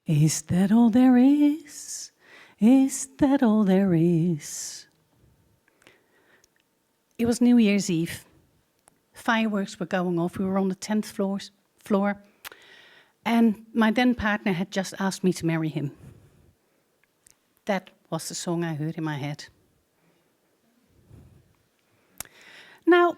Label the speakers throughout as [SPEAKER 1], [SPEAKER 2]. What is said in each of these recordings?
[SPEAKER 1] Is that all there is? Is that all there is? It was New Year's Eve. Fireworks were going off. We were on the 10th floor. And my then partner had just asked me to marry him. That was the song I heard in my head. Now,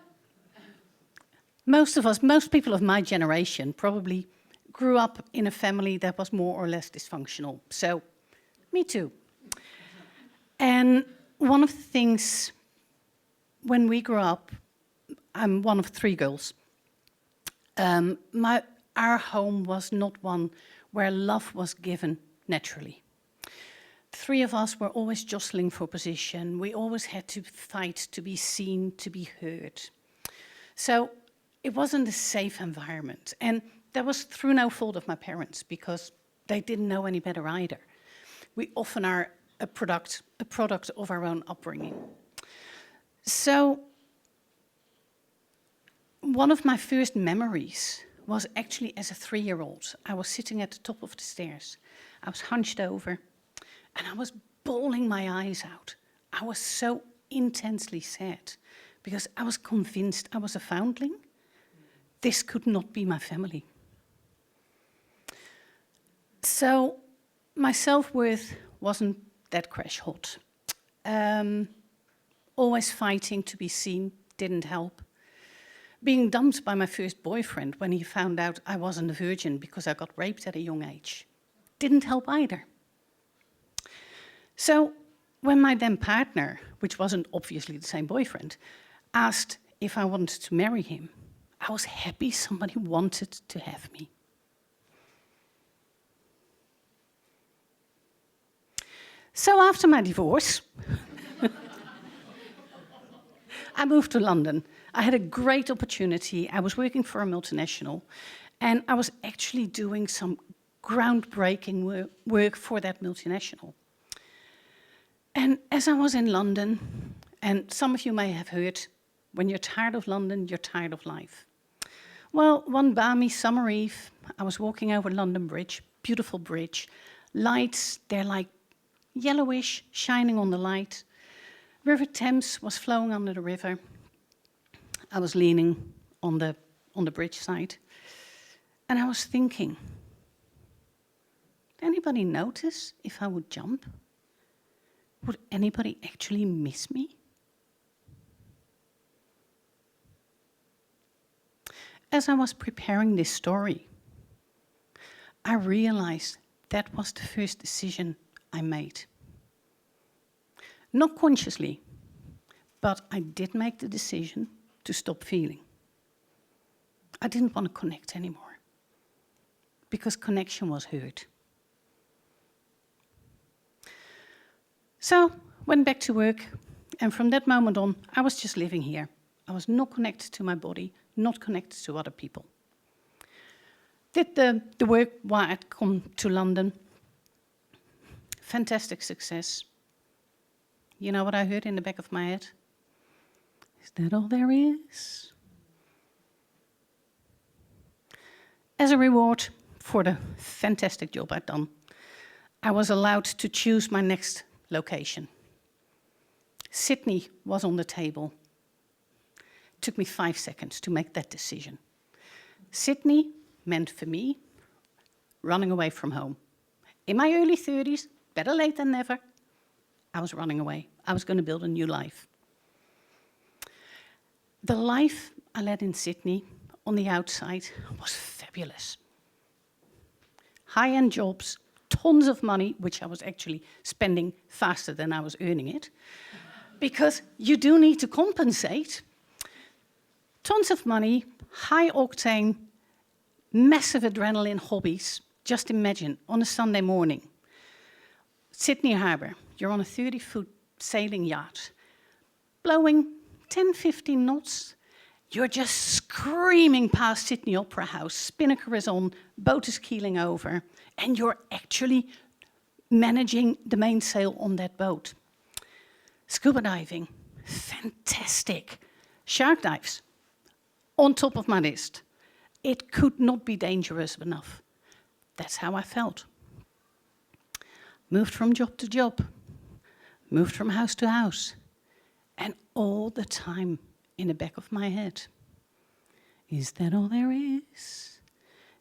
[SPEAKER 1] most people of my generation probably grew up in a family that was more or less dysfunctional. So, me too. And one of the things, when we grew up, I'm one of three girls. Our home was not one where love was given naturally. Three of us were always jostling for position. We always had to fight to be seen, to be heard. So it wasn't a safe environment. And that was through no fault of my parents, because they didn't know any better either. We often are a product of our own upbringing. So one of my first memories was actually as a 3-year-old. I was sitting at the top of the stairs. I was hunched over, and I was bawling my eyes out. I was so intensely sad, because I was convinced I was a foundling. This could not be my family. So my self-worth wasn't that crash hot. Always fighting to be seen didn't help. Being dumped by my first boyfriend when he found out I wasn't a virgin because I got raped at a young age didn't help either. So when my then partner, which wasn't obviously the same boyfriend, asked if I wanted to marry him, I was happy somebody wanted to have me. So after my divorce, I moved to London. I had a great opportunity. I was working for a multinational, and I was actually doing some groundbreaking work for that multinational. And as I was in London, and some of you may have heard, when you're tired of London, you're tired of life. Well, one balmy summer eve, I was walking over London Bridge, beautiful bridge, lights, they're like yellowish, shining on the light. River Thames was flowing under the river. I was leaning on the bridge side, and I was thinking, did anybody notice if I would jump? Would anybody actually miss me? As I was preparing this story, I realized that was the first decision I made. Not consciously, but I did make the decision to stop feeling. I didn't want to connect anymore, because connection was hurt. So, went back to work, and from that moment on, I was just living here. I was not connected to my body, not connected to other people. Did the work while I'd come to London. Fantastic success. You know what I heard in the back of my head? Is that all there is? As a reward for the fantastic job I'd done, I was allowed to choose my next location. Sydney was on the table. It took me 5 seconds to make that decision. Sydney meant for me running away from home. In my early 30s, better late than never, I was running away. I was going to build a new life. The life I led in Sydney on the outside was fabulous. High-end jobs, tons of money, which I was actually spending faster than I was earning it, because you do need to compensate. Tons of money, high octane, massive adrenaline hobbies. Just imagine, on a Sunday morning, Sydney Harbour, you're on a 30-foot sailing yacht, blowing 10, 15 knots. You're just screaming past Sydney Opera House, spinnaker is on, boat is keeling over, and you're actually managing the mainsail on that boat. Scuba diving, fantastic. Shark dives, on top of my list. It could not be dangerous enough. That's how I felt. moved from job to job, moved from house to house, and all the time in the back of my head, is that all there is?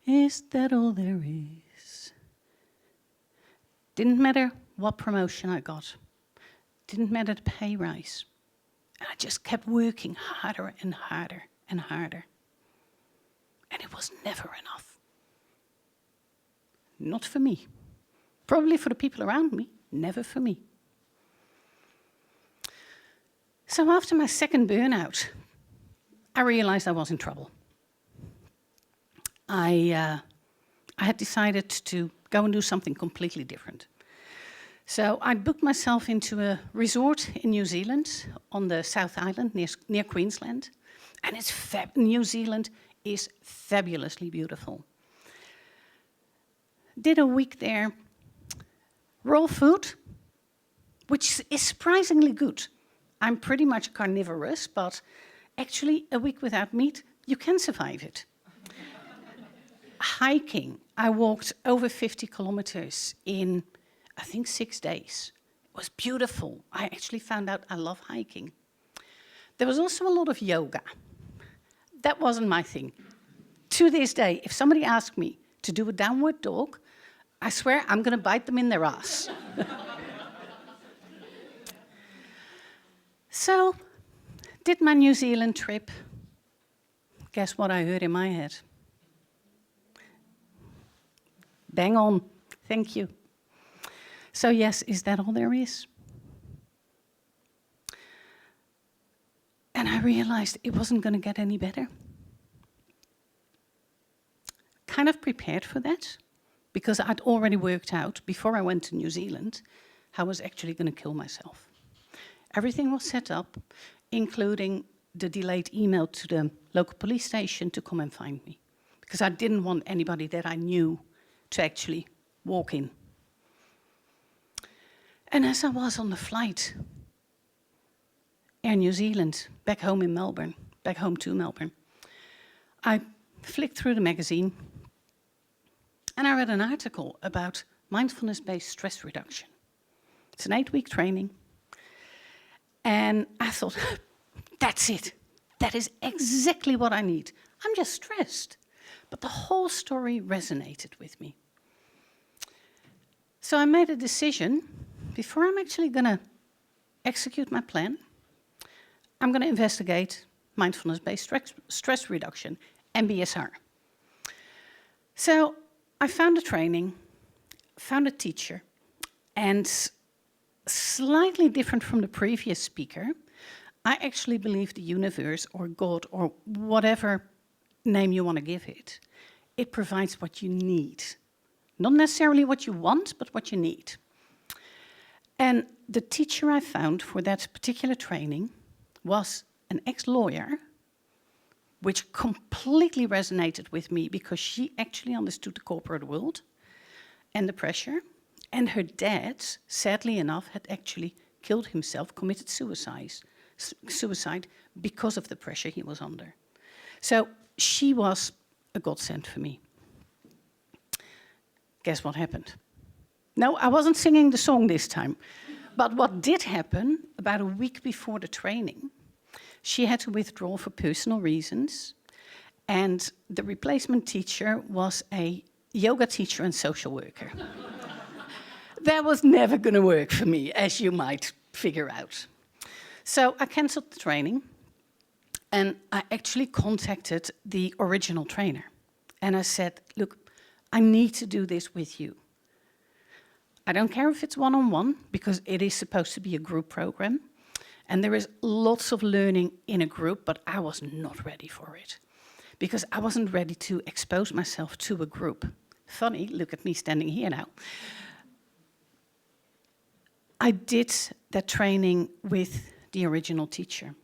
[SPEAKER 1] Is that all there is? Didn't matter what promotion I got. Didn't matter the pay rise. And I just kept working harder and harder and harder. And it was never enough. Not for me. Probably for the people around me, never for me. So after my second burnout, I realized I was in trouble. I had decided to go and do something completely different. So I booked myself into a resort in New Zealand on the South Island near Queensland. And New Zealand is fabulously beautiful. Did a week there, raw food, which is surprisingly good. I'm pretty much carnivorous, but actually a week without meat, you can survive it. Hiking, I walked over 50 kilometers in, I think, 6 days. It was beautiful. I actually found out I love hiking. There was also a lot of yoga. That wasn't my thing. To this day, if somebody asked me to do a downward dog, I swear I'm going to bite them in their ass. So, did my New Zealand trip. Guess what I heard in my head? Bang on. Thank you. So yes, is that all there is? And I realized it wasn't going to get any better. Kind of prepared for that, because I'd already worked out, before I went to New Zealand, how I was actually going to kill myself. Everything was set up, including the delayed email to the local police station to come and find me, because I didn't want anybody that I knew to actually walk in. And as I was on the flight, Air New Zealand, back home to Melbourne, I flicked through the magazine and I read an article about mindfulness-based stress reduction. It's an 8-week training. And I thought, that's it. That is exactly what I need. I'm just stressed. But the whole story resonated with me. So I made a decision, before I'm actually going to execute my plan, I'm going to investigate mindfulness-based stress reduction, MBSR. So I found a training, found a teacher, and slightly different from the previous speaker, I actually believe the universe or God or whatever name you want to give it, it provides what you need. Not necessarily what you want, but what you need. And the teacher I found for that particular training was an ex-lawyer, which completely resonated with me because she actually understood the corporate world and the pressure. And her dad, sadly enough, had actually killed himself, committed suicide because of the pressure he was under. So she was a godsend for me. Guess what happened? No, I wasn't singing the song this time. But what did happen, about a week before the training, she had to withdraw for personal reasons. And the replacement teacher was a yoga teacher and social worker. That was never going to work for me, as you might figure out. So I cancelled the training, and I actually contacted the original trainer. And I said, look, I need to do this with you. I don't care if it's one-on-one, because it is supposed to be a group program. And there is lots of learning in a group, but I was not ready for it, because I wasn't ready to expose myself to a group. Funny, look at me standing here now. I did that training with the original teacher.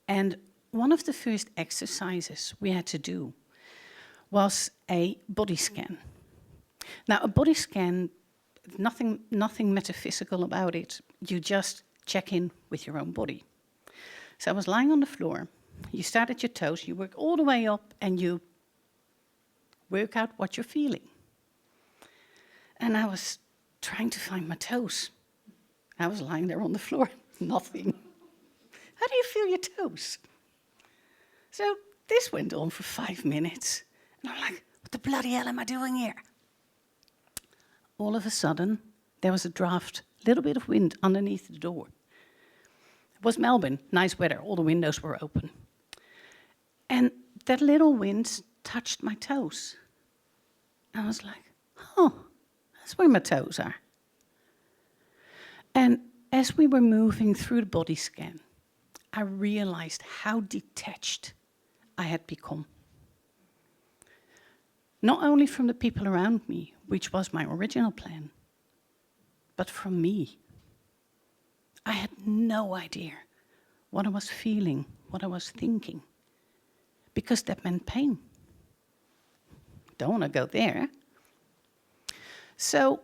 [SPEAKER 1] And one of the first exercises we had to do was a body scan. Now, a body scan, nothing metaphysical about it. You just check in with your own body. So I was lying on the floor. You start at your toes, you work all the way up, and you work out what you're feeling. And I was trying to find my toes. I was lying there on the floor, nothing. How do you feel your toes? So this went on for 5 minutes. And I'm like, what the bloody hell am I doing here? All of a sudden, there was a draft, little bit of wind underneath the door. It was Melbourne, nice weather, all the windows were open. And that little wind touched my toes. I was like, oh, that's where my toes are. And as we were moving through the body scan, I realized how detached I had become. Not only from the people around me, which was my original plan, but from me. I had no idea what I was feeling, what I was thinking, because that meant pain. Don't want to go there. So,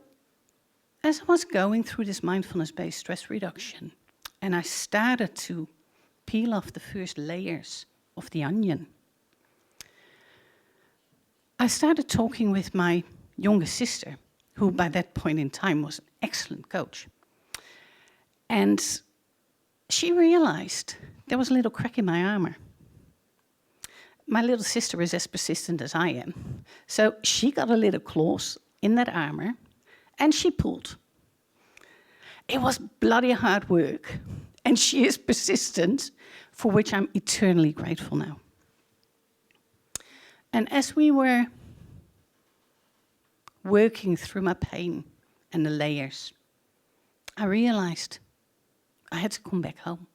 [SPEAKER 1] as I was going through this mindfulness-based stress reduction, and I started to peel off the first layers of the onion, I started talking with my younger sister, who by that point in time was an excellent coach. And she realized there was a little crack in my armor. My little sister is as persistent as I am. So she got a little claws in that armor, and she pulled. It was bloody hard work, and she is persistent, for which I'm eternally grateful now. And as we were working through my pain and the layers, I realized I had to come back home.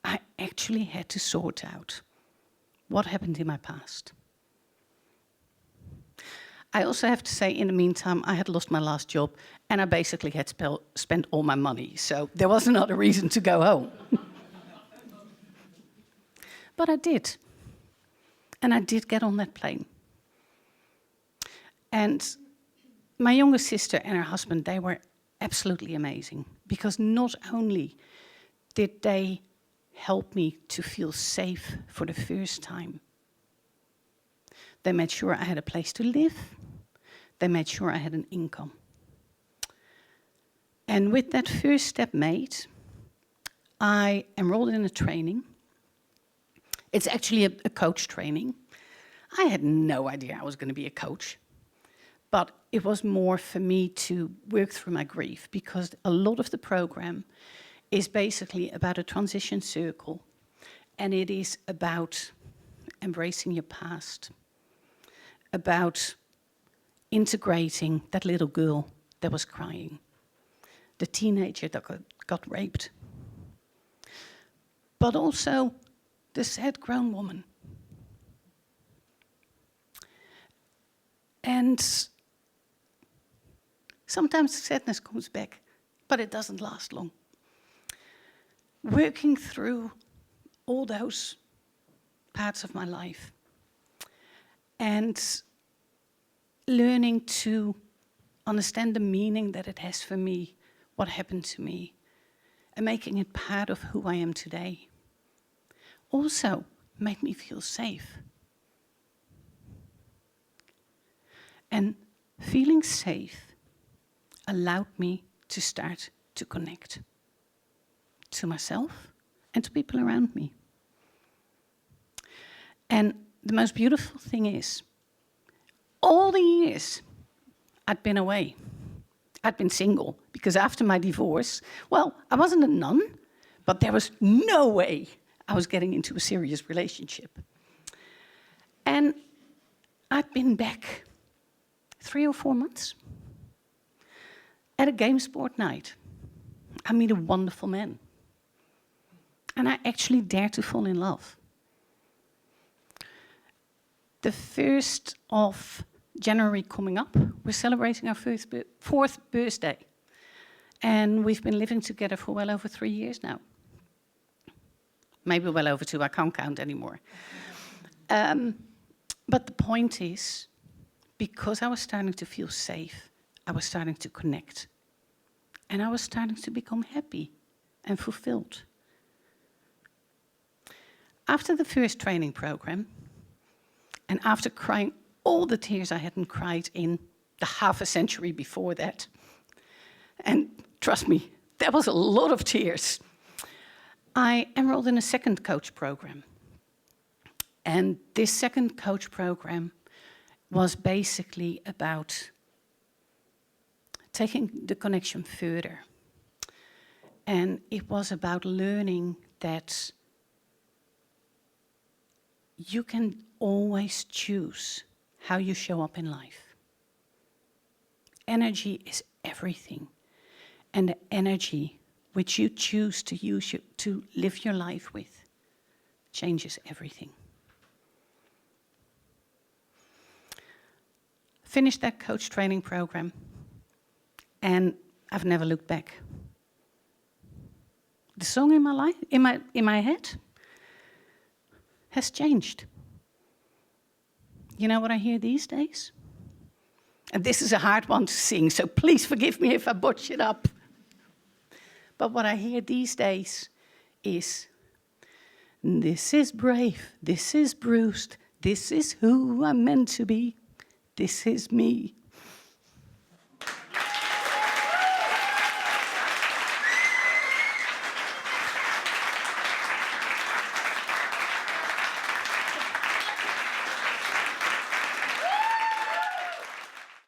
[SPEAKER 1] I actually had to sort out what happened in my past. I also have to say, in the meantime, I had lost my last job, and I basically had spent all my money, so there was another reason to go home. But I did. And I did get on that plane. And my younger sister and her husband, they were absolutely amazing, because not only did they help me to feel safe for the first time, they made sure I had a place to live. They made sure I had an income. And with that first step made, I enrolled in a training. It's actually a coach training. I had no idea I was going to be a coach. But it was more for me to work through my grief, because a lot of the program is basically about a transition circle. And it is about embracing your past, about integrating that little girl that was crying, the teenager that got raped, but also the sad grown woman. And sometimes sadness comes back, but it doesn't last long. Working through all those parts of my life and learning to understand the meaning that it has for me, what happened to me, and making it part of who I am today, also made me feel safe. And feeling safe allowed me to start to connect to myself and to people around me. And the most beautiful thing is, all the years I'd been away, I'd been single, because after my divorce, well, I wasn't a nun, but there was no way I was getting into a serious relationship. And I'd been back 3 or 4 months. At a game sport night, I meet a wonderful man. And I actually dare to fall in love. The 1st of January coming up, we're celebrating our 4th birthday. And we've been living together for well over 3 years now. Maybe well over 2, I can't count anymore. But the point is, because I was starting to feel safe, I was starting to connect. And I was starting to become happy and fulfilled. After the first training program, and after crying all the tears I hadn't cried in the half a century before that. And trust me, that was a lot of tears. I enrolled in a second coach program. And this second coach program was basically about taking the connection further. And it was about learning that you can always choose how you show up in life. Energy is everything. And the energy which you choose to use to live your life with changes everything. Finished that coach training program, and I've never looked back. The song in my life, in my head, has changed. You know what I hear these days? And this is a hard one to sing, so please forgive me if I botch it up. But what I hear these days is, this is brave, this is bruised, this is who I'm meant to be, this is me.